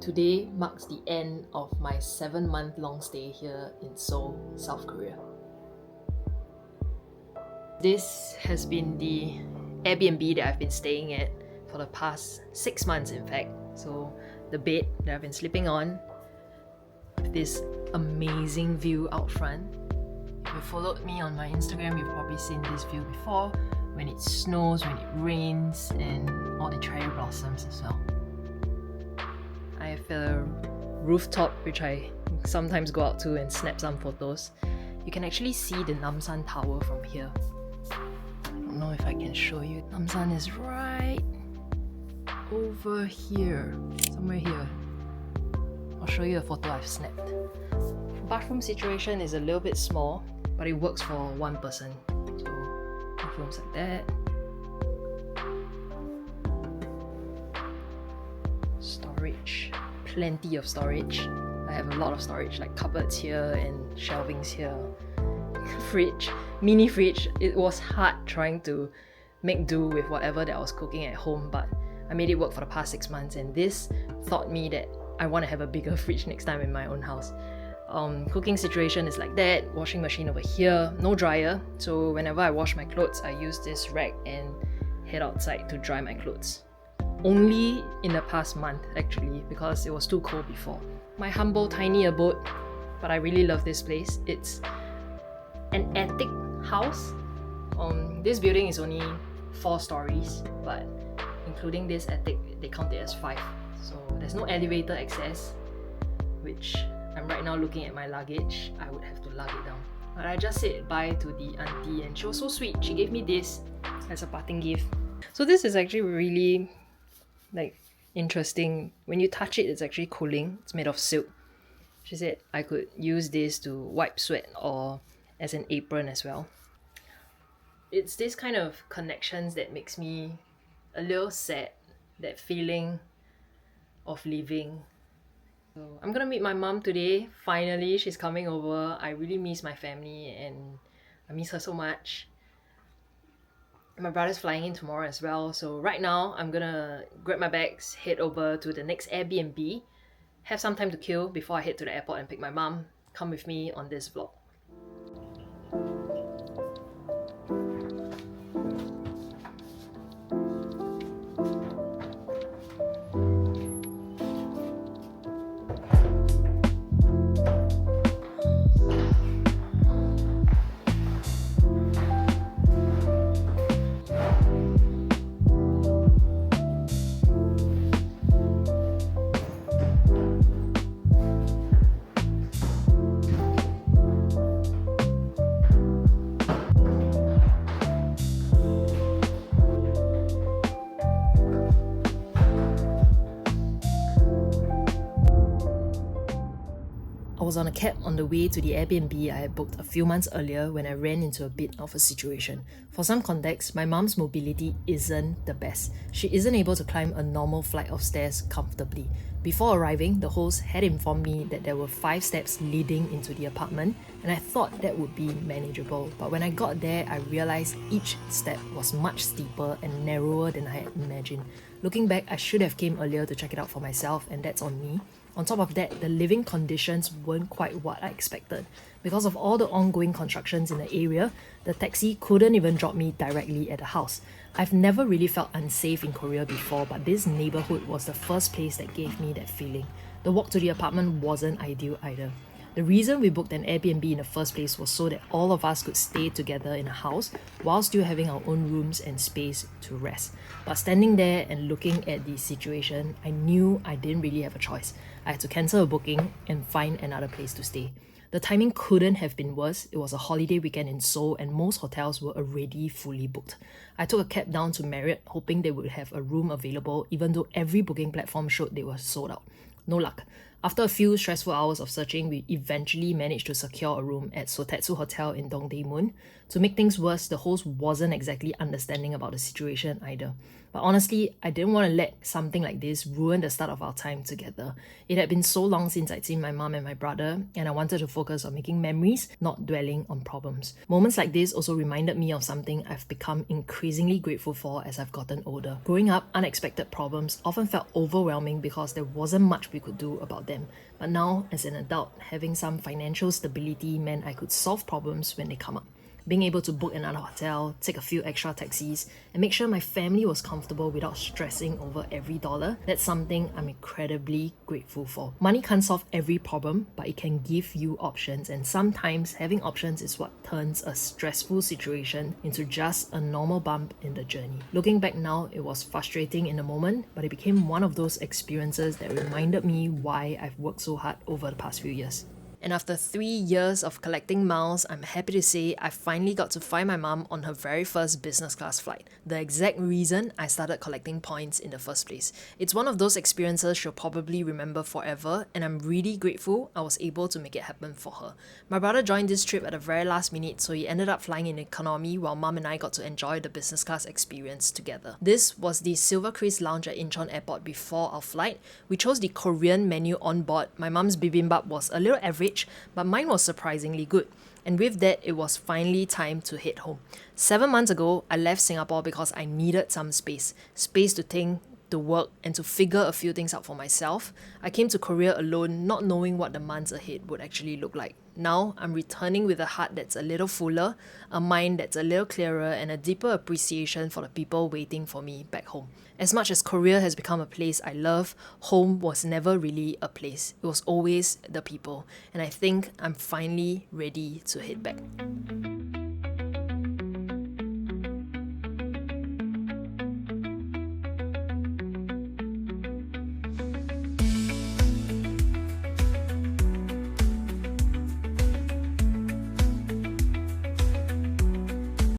Today marks the end of my 7-month-long stay here in Seoul, South Korea. This has been the Airbnb that I've been staying at for the past 6 months, in fact. So the bed that I've been sleeping on, with this amazing view out front. If you followed me on my Instagram, you've probably seen this view before, when it snows, when it rains, and all the cherry blossoms as well. I have a rooftop which I sometimes go out to and snap some photos. You can actually see the Namsan Tower from here. I don't know if I can show you. Namsan is right over here, somewhere here. I'll show you a photo I've snapped. Bathroom situation is a little bit small, but it works for one person. So bathrooms like that. Storage, plenty of storage. I have a lot of storage, like cupboards here and shelvings here. Fridge, mini fridge. It was hard trying to make do with whatever that I was cooking at home, but I made it work for the past 6 months, and this taught me that I want to have a bigger fridge next time in my own house. Cooking situation is like that. Washing machine over here, no dryer, so whenever I wash my clothes, I use this rack and head outside to dry my clothes. Only in the past month actually, because it was too cold before. My humble tiny abode, but I really love this place. It's an attic house. This building is only 4 stories, but including this attic, they count it as 5. So there's no elevator access, which I'm right now looking at my luggage. I would have to lug it down. But I just said bye to the auntie and she was so sweet. She gave me this as a parting gift. So this is actually really interesting. When you touch it, it's actually cooling. It's made of silk. She said I could use this to wipe sweat or as an apron as well. It's this kind of connections that makes me a little sad, that feeling of living. So I'm gonna meet my mom today. Finally, she's coming over. I really miss my family and I miss her so much. My brother's flying in tomorrow as well, so right now I'm gonna grab my bags, head over to the next Airbnb, have some time to kill before I head to the airport and pick my mom. Come with me on this vlog. I was on a cab on the way to the Airbnb I had booked a few months earlier when I ran into a bit of a situation. For some context, my mom's mobility isn't the best. She isn't able to climb a normal flight of stairs comfortably. Before arriving, the host had informed me that there were 5 steps leading into the apartment, and I thought that would be manageable. But when I got there, I realized each step was much steeper and narrower than I had imagined. Looking back, I should have came earlier to check it out for myself, and that's on me. On top of that, the living conditions weren't quite what I expected. Because of all the ongoing constructions in the area, the taxi couldn't even drop me directly at the house. I've never really felt unsafe in Korea before, but this neighborhood was the first place that gave me that feeling. The walk to the apartment wasn't ideal either. The reason we booked an Airbnb in the first place was so that all of us could stay together in a house while still having our own rooms and space to rest. But standing there and looking at the situation, I knew I didn't really have a choice. I had to cancel a booking and find another place to stay. The timing couldn't have been worse. It was a holiday weekend in Seoul and most hotels were already fully booked. I took a cab down to Marriott hoping they would have a room available, even though every booking platform showed they were sold out. No luck. After a few stressful hours of searching, we eventually managed to secure a room at Sotetsu Hotel in Dongdaemun. To make things worse, the host wasn't exactly understanding about the situation either. But honestly, I didn't want to let something like this ruin the start of our time together. It had been so long since I'd seen my mom and my brother, and I wanted to focus on making memories, not dwelling on problems. Moments like this also reminded me of something I've become increasingly grateful for as I've gotten older. Growing up, unexpected problems often felt overwhelming because there wasn't much we could do about them. But now, as an adult, having some financial stability meant I could solve problems when they come up. Being able to book another hotel, take a few extra taxis, and make sure my family was comfortable without stressing over every dollar, that's something I'm incredibly grateful for. Money can't solve every problem, but it can give you options, and sometimes having options is what turns a stressful situation into just a normal bump in the journey. Looking back now, it was frustrating in the moment, but it became one of those experiences that reminded me why I've worked so hard over the past few years. And after 3 years of collecting miles, I'm happy to say I finally got to fly my mom on her very first business class flight. The exact reason I started collecting points in the first place. It's one of those experiences she'll probably remember forever, and I'm really grateful I was able to make it happen for her. My brother joined this trip at the very last minute, so he ended up flying in economy while mom and I got to enjoy the business class experience together. This was the SilverKris lounge at Incheon Airport before our flight. We chose the Korean menu on board. My mom's bibimbap was a little average, but mine was surprisingly good. And with that, it was finally time to head home. 7 months ago, I left Singapore because I needed some space. Space to think, to work, and to figure a few things out for myself. I came to Korea alone, not knowing what the months ahead would actually look like. Now, I'm returning with a heart that's a little fuller, a mind that's a little clearer, and a deeper appreciation for the people waiting for me back home. As much as Korea has become a place I love, home was never really a place. It was always the people. And I think I'm finally ready to head back.